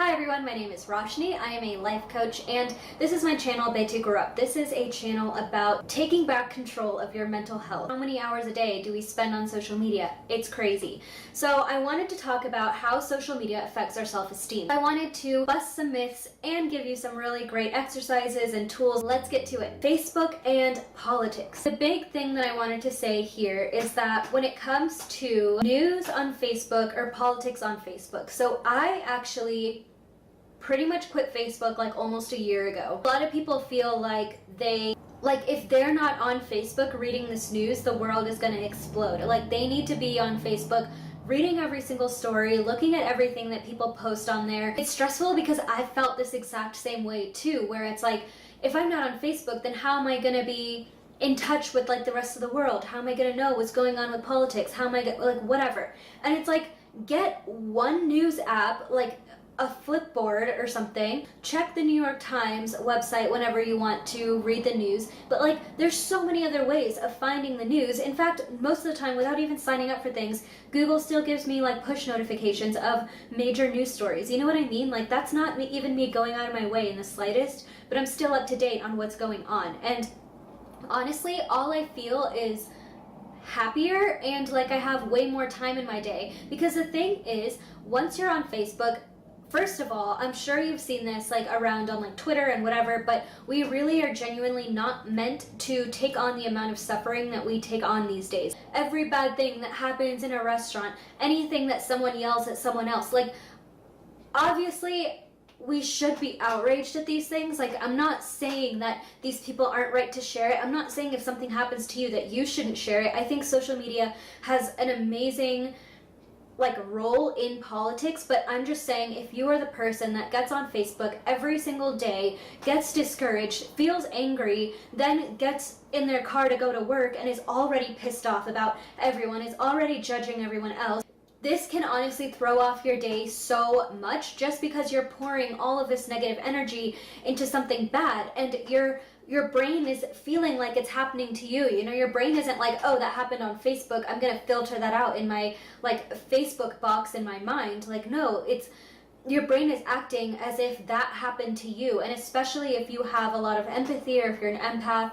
Hi everyone, my name is Roshni. I am a life coach and this is my channel, Bete Grew Up. This is a channel about taking back control of your mental health. How many hours a day do we spend on social media? It's crazy. So I wanted to talk about how social media affects our self-esteem. I wanted to bust some myths and give you some really great exercises and tools. Let's get to it. Facebook and politics. The big thing that I wanted to say here is that when it comes to news on Facebook or politics on Facebook, so I actually pretty much quit Facebook like almost a year ago. A lot of people feel like if they're not on Facebook reading this news, the world is gonna explode. Like they need to be on Facebook reading every single story, looking at everything that people post on there. It's stressful because I felt this exact same way too, where it's like, if I'm not on Facebook, then how am I gonna be in touch with like the rest of the world? How am I gonna know what's going on with politics? How am I gonna, like, whatever. And it's like, get one news app, like a Flipboard or something, check the New York Times website whenever you want to read the news, but like there's so many other ways of finding the news. In fact, most of the time without even signing up for things, Google still gives me like push notifications of major news stories. You know what I mean? Like that's not even me going out of my way in the slightest, but I'm still up to date on what's going on. And honestly, all I feel is happier and like I have way more time in my day, because the thing is, once you're on Facebook, first of all, I'm sure you've seen this like around on like Twitter and whatever, but we really are genuinely not meant to take on the amount of suffering that we take on these days. Every bad thing that happens in a restaurant, anything that someone yells at someone else, like obviously we should be outraged at these things. Like I'm not saying that these people aren't right to share it. I'm not saying if something happens to you that you shouldn't share it. I think social media has an amazing like role in politics, but I'm just saying if you are the person that gets on Facebook every single day, gets discouraged, feels angry, then gets in their car to go to work and is already pissed off about everyone, is already judging everyone else, this can honestly throw off your day so much just because you're pouring all of this negative energy into something bad, and your brain is feeling like it's happening to you. You know, your brain isn't like, oh, that happened on Facebook, I'm gonna filter that out in my like Facebook box in my mind. Like no, it's your brain is acting as if that happened to you. And especially if you have a lot of empathy, or if you're an empath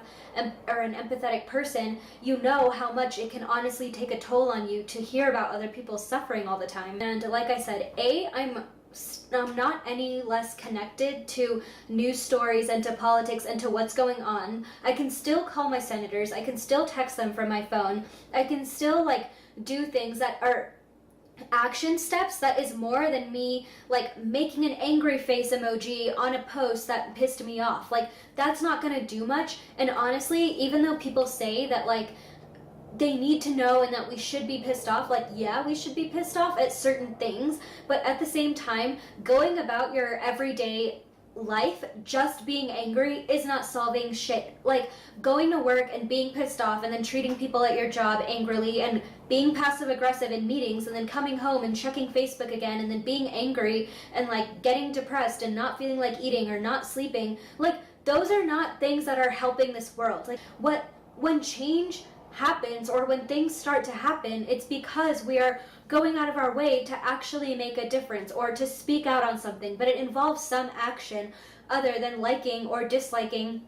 or an empathetic person, you know how much it can honestly take a toll on you to hear about other people's suffering all the time. And like I said, I'm not any less connected to news stories and to politics and to what's going on. I can still call my senators, I can still text them from my phone, I can still like do things that are action steps that is more than me like making an angry face emoji on a post that pissed me off. Like that's not gonna do much. And honestly, even though people say that like they need to know and that we should be pissed off, like yeah, we should be pissed off at certain things, but at the same time, going about your everyday life just being angry is not solving shit. Like going to work and being pissed off and then treating people at your job angrily and being passive aggressive in meetings and then coming home and checking Facebook again and then being angry and like getting depressed and not feeling like eating or not sleeping, like those are not things that are helping this world. Like when change happens or when things start to happen, it's because we are going out of our way to actually make a difference or to speak out on something, but it involves some action other than liking or disliking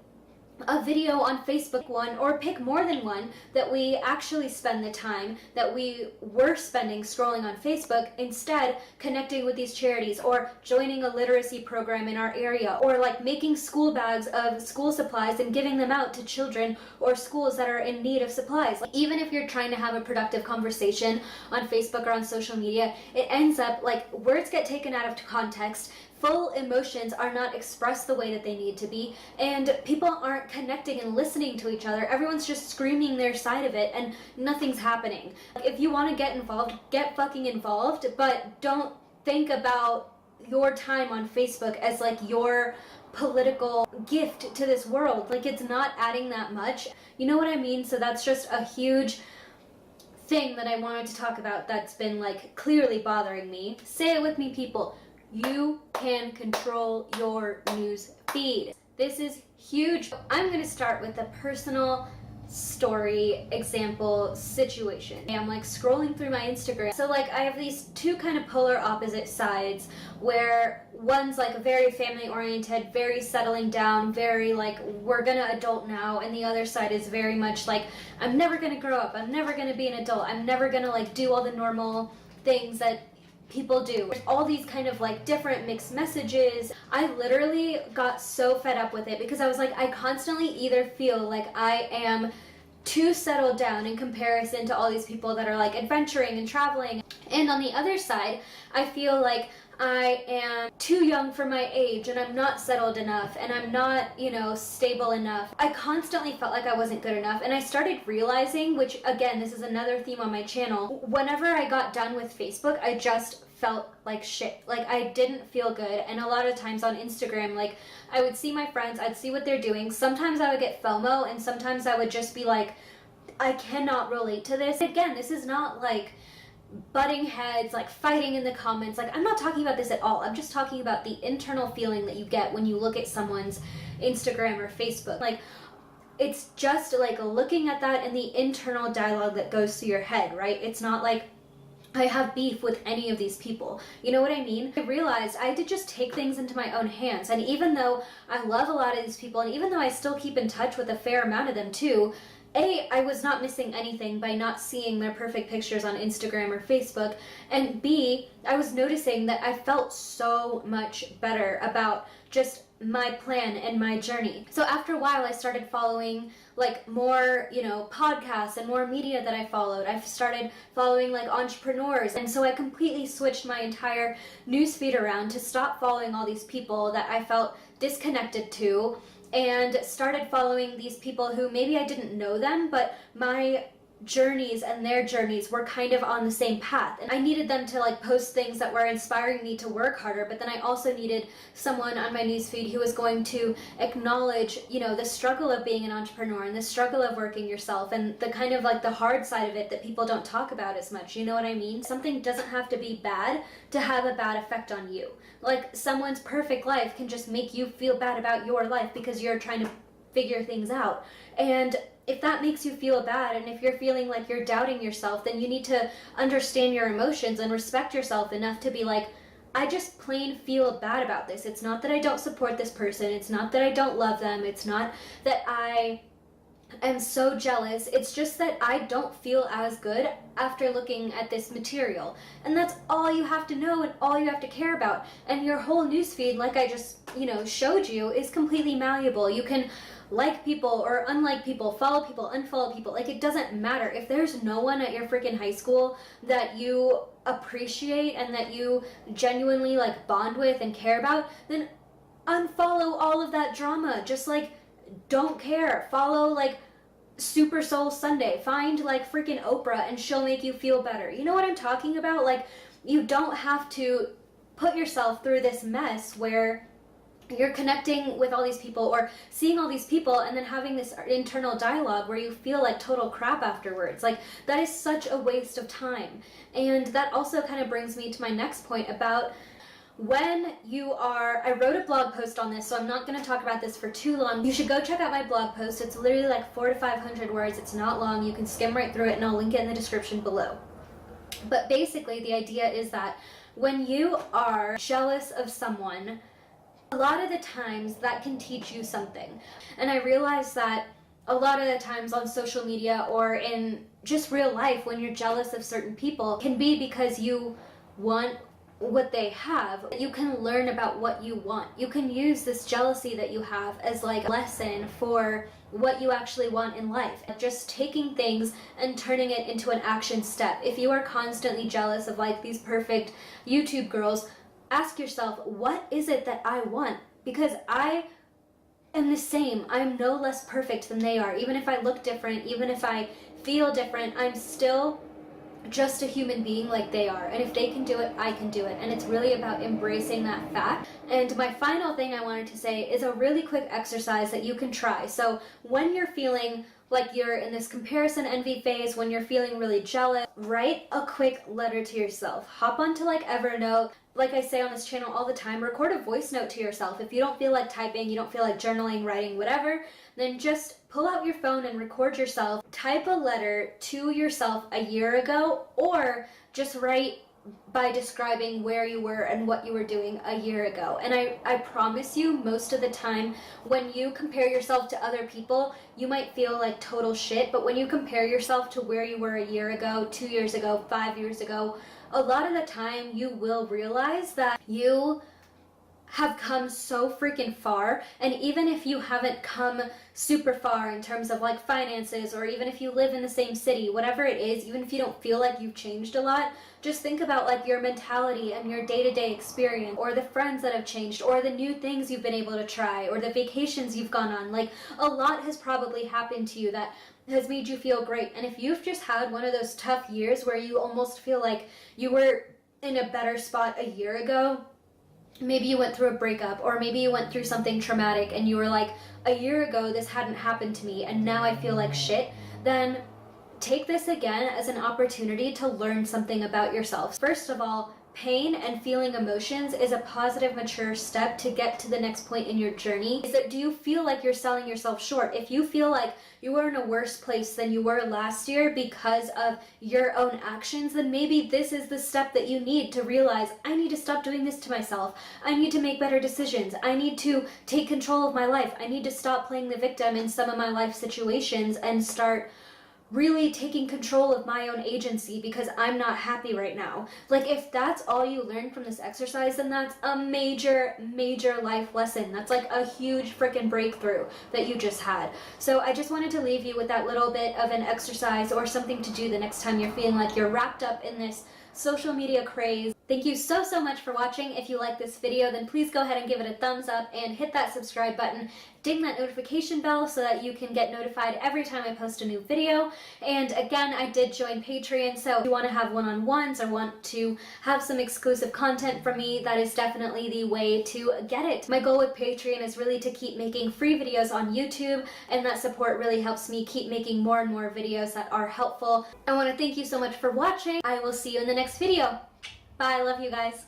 a video on Facebook, one, or pick more than one, that we actually spend the time that we were spending scrolling on Facebook, instead connecting with these charities or joining a literacy program in our area, or like making school bags of school supplies and giving them out to children or schools that are in need of supplies. Like, even if you're trying to have a productive conversation on Facebook or on social media, it ends up like words get taken out of context, full emotions are not expressed the way that they need to be, and people aren't connecting and listening to each other. Everyone's just screaming their side of it and nothing's happening. If you want to get involved, get fucking involved, but don't think about your time on Facebook as like your political gift to this world. Like it's not adding that much. You know what I mean? So that's just a huge thing that I wanted to talk about that's been like clearly bothering me. Say it with me, people. You can control your news feed. This is huge. I'm going to start with a personal story example situation. I'm like scrolling through my Instagram. So like I have these two kind of polar opposite sides where one's like very family oriented, very settling down, very like we're gonna adult now, and the other side is very much like I'm never gonna grow up, I'm never gonna be an adult, I'm never gonna like do all the normal things that people do. There's all these kind of like different mixed messages. I literally got so fed up with it because I was like, I constantly either feel like I am too settled down in comparison to all these people that are like adventuring and traveling, and on the other side I feel like I am too young for my age and I'm not settled enough and I'm not, you know, stable enough. I constantly felt like I wasn't good enough, and I started realizing, which again, this is another theme on my channel, whenever I got done with Facebook, I just felt like shit. Like I didn't feel good, and a lot of times on Instagram, like I would see my friends, I'd see what they're doing. Sometimes I would get FOMO, and sometimes I would just be like, I cannot relate to this. Again, this is not like butting heads, like fighting in the comments. Like I'm not talking about this at all. I'm just talking about the internal feeling that you get when you look at someone's Instagram or Facebook. Like it's just like looking at that and the internal dialogue that goes through your head, right? It's not like I have beef with any of these people. You know what I mean? I realized I had to just take things into my own hands. And even though I love a lot of these people, and even though I still keep in touch with a fair amount of them too, A, I was not missing anything by not seeing their perfect pictures on Instagram or Facebook, and B, I was noticing that I felt so much better about just my plan and my journey. So after a while, I started following like more, you know, podcasts and more media that I followed. I started following like entrepreneurs, and so I completely switched my entire newsfeed around to stop following all these people that I felt disconnected to, and started following these people who maybe I didn't know them, but my journeys and their journeys were kind of on the same path, and I needed them to like post things that were inspiring me to work harder, but then I also needed someone on my newsfeed who was going to acknowledge, you know, the struggle of being an entrepreneur and the struggle of working yourself and the kind of like the hard side of it that people don't talk about as much. You know what I mean? Something doesn't have to be bad to have a bad effect on you. Like someone's perfect life can just make you feel bad about your life because you're trying to figure things out. And if that makes you feel bad, and if you're feeling like you're doubting yourself, then you need to understand your emotions and respect yourself enough to be like, I just plain feel bad about this. It's not that I don't support this person. It's not that I don't love them. It's not that I am so jealous. It's just that I don't feel as good after looking at this material. And that's all you have to know and all you have to care about. And your whole newsfeed, like I just, you know, showed you, is completely malleable. You can like people or unlike people, follow people, unfollow people. Like it doesn't matter. If there's no one at your freaking high school that you appreciate and that you genuinely like bond with and care about, then unfollow all of that drama. Just like don't care. Follow like Super Soul Sunday. Find like freaking Oprah and she'll make you feel better. You know what I'm talking about? Like you don't have to put yourself through this mess where you're connecting with all these people or seeing all these people and then having this internal dialogue where you feel like total crap afterwards. Like that is such a waste of time. And that also kind of brings me to my next point about when you are, I wrote a blog post on this, so I'm not going to talk about this for too long. You should go check out my blog post. It's literally like 400 to 500 words. It's not long. You can skim right through it, and I'll link it in the description below. But basically the idea is that when you are jealous of someone, a lot of the times that can teach you something. And I realize that a lot of the times on social media or in just real life, when you're jealous of certain people, can be because you want what they have. You can learn about what you want. You can use this jealousy that you have as like a lesson for what you actually want in life. Just taking things and turning it into an action step. If you are constantly jealous of like these perfect YouTube girls, ask yourself, what is it that I want? Because I am the same. I'm no less perfect than they are. Even if I look different, even if I feel different, I'm still just a human being like they are. And if they can do it, I can do it. And it's really about embracing that fact. And my final thing I wanted to say is a really quick exercise that you can try. So when you're feeling like you're in this comparison envy phase, when you're feeling really jealous, write a quick letter to yourself. Hop onto like Evernote, like I say on this channel all the time, record a voice note to yourself. If you don't feel like typing, you don't feel like journaling, writing, whatever, then just pull out your phone and record yourself. Type a letter to yourself a year ago, or just write by describing where you were and what you were doing a year ago. And I promise you, most of the time, when you compare yourself to other people, you might feel like total shit, but when you compare yourself to where you were a year ago, 2 years ago, 5 years ago, a lot of the time you will realize that you have come so freaking far. And even if you haven't come super far in terms of like finances, or even if you live in the same city, whatever it is, even if you don't feel like you've changed a lot, just think about like your mentality and your day-to-day experience, or the friends that have changed, or the new things you've been able to try, or the vacations you've gone on. Like, a lot has probably happened to you that has made you feel great. And if you've just had one of those tough years where you almost feel like you were in a better spot a year ago, maybe you went through a breakup, or maybe you went through something traumatic and you were like, a year ago this hadn't happened to me and now I feel like shit, then take this again as an opportunity to learn something about yourself. First of all, pain and feeling emotions is a positive, mature step to get to the next point in your journey. Is that, do you feel like you're selling yourself short? If you feel like you are in a worse place than you were last year because of your own actions, then maybe this is the step that you need to realize, I need to stop doing this to myself. I need to make better decisions. I need to take control of my life. I need to stop playing the victim in some of my life situations and start really taking control of my own agency because I'm not happy right now. Like, if that's all you learn from this exercise, then that's a major, major life lesson. That's like a huge freaking breakthrough that you just had. So I just wanted to leave you with that little bit of an exercise or something to do the next time you're feeling like you're wrapped up in this social media craze. Thank you so much for watching. If you like this video, then please go ahead and give it a thumbs up and hit that subscribe button. Ding that notification bell so that you can get notified every time I post a new video. And again, I did join Patreon, so if you want to have one-on-ones or want to have some exclusive content from me, that is definitely the way to get it. My goal with Patreon is really to keep making free videos on YouTube, and that support really helps me keep making more and more videos that are helpful. I want to thank you so much for watching. I will see you in the next video. Bye, I love you guys.